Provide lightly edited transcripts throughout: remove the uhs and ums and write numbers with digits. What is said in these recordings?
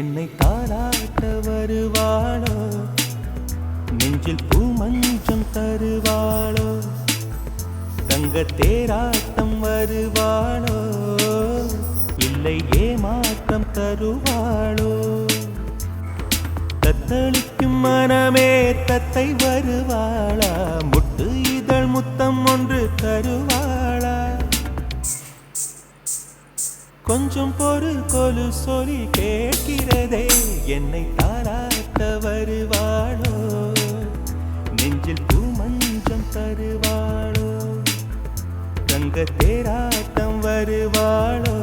என்னை தாளாட்ட வருவாளோ, நெஞ்சில் பூமஞ்சம் தருவாளோ, தங்க தேராட்டம் வருவாளோ, இல்லை ஏமாற்றம் தருவாளோ. தத்தளிக்கும் மனமே தத்தை வருவாளா, முட்டு இதழ் முத்தம் ஒன்று தருவாளா. கொஞ்சம் பொறு கொலு சொல்லி கேட்கிறதே, என்னை தாளாட்ட வருவாளோ, நெஞ்சில் பூமஞ்சம் தருவாளோ, தங்க தேராட்டம் வருவாளோ,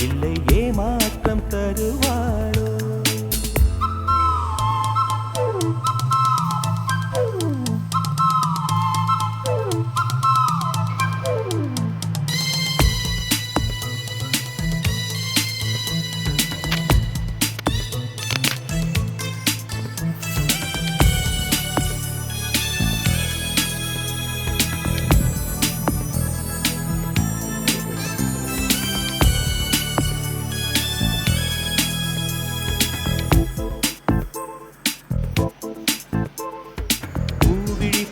இல்லை ஏமாற்றம் தருவாளோ.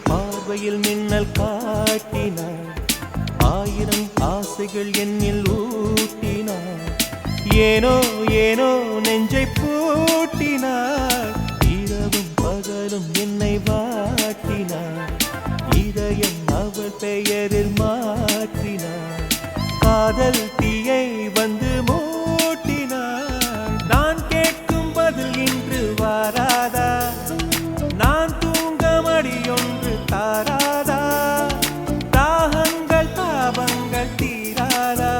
பார்வையில் மின்னல் காட்டினார், ஆயிரம் ஆசைகள் என்னில் ஊட்டினார், ஏனோ ஏனோ நெஞ்சை பூட்டினார், இரவும் பகலும் என்னை வாட்டினார், இதயம் அவள் பெயரில் மாற்றினார், காதல் தீயை வந்து மூட்டினார். நான் கேட்கும் பதில் இன்று வாராதா, நான் தூங்க மடியொன்று தாராதா, தாகங்கள் தாபங்கள் தீராதா,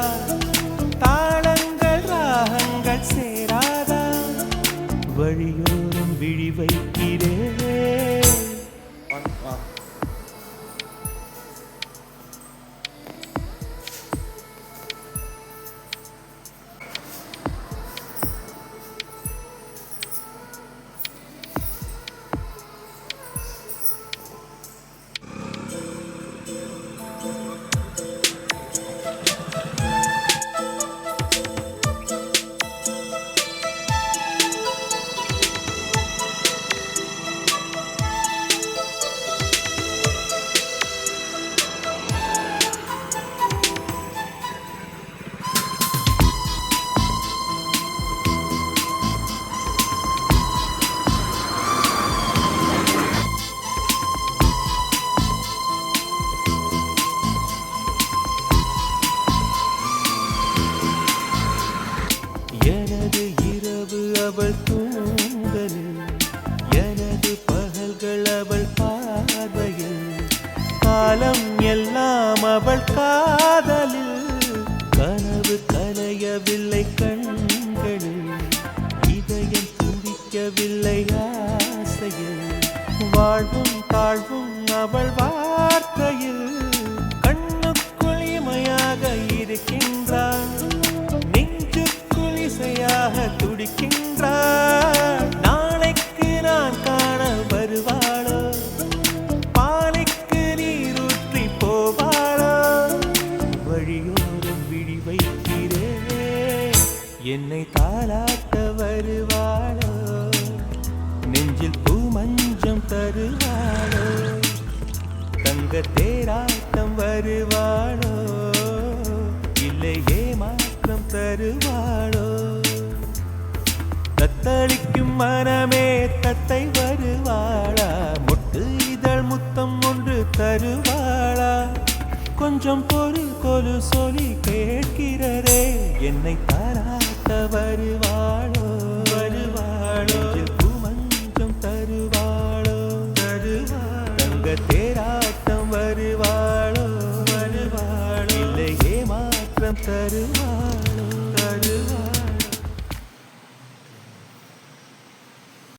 தாளங்கள் ராகங்கள் சேராதா, வழியோரம் விழி வைக்கிறே. எனது இரவு அவள் தூங்கலில், எனது பகல்கள் அவள் பார்வையில், காலம் எல்லாம் அவள் காதலில், கனவு கலையவில்லை கண்களில், இதயம் துடிக்கவில்லை ஆசையில், வாழ்வும் தாழ்வும் அவள் வார்த்தையில், கண்ணுக்குள் இமையாக இருக்கின்றாள், இசையாக துடிக்கின்றாள். நாளைக்கு நான் காண வருவாளோ, பாலைக்கு நீரூற்றி போவாளோ, வழியோரம் விழி வைக்கிறே, என்னை தாளாட்ட வருவாளோ, நெஞ்சில் பூமஞ்சம் தருவாளோ, தங்க தேராட்டம் வருவாளோ, இல்லை ஏமாற்றம் தருவாளோ. தத்தளிக்கும் மனமே தத்தை வருவாளா, முட்டு இதழ் முத்தம் ஒன்று தருவாளா. கொஞ்சம் பொறு கொலு சொல்லி கேட்கிறதே, என்னை தாளாட்ட வருவாளோ,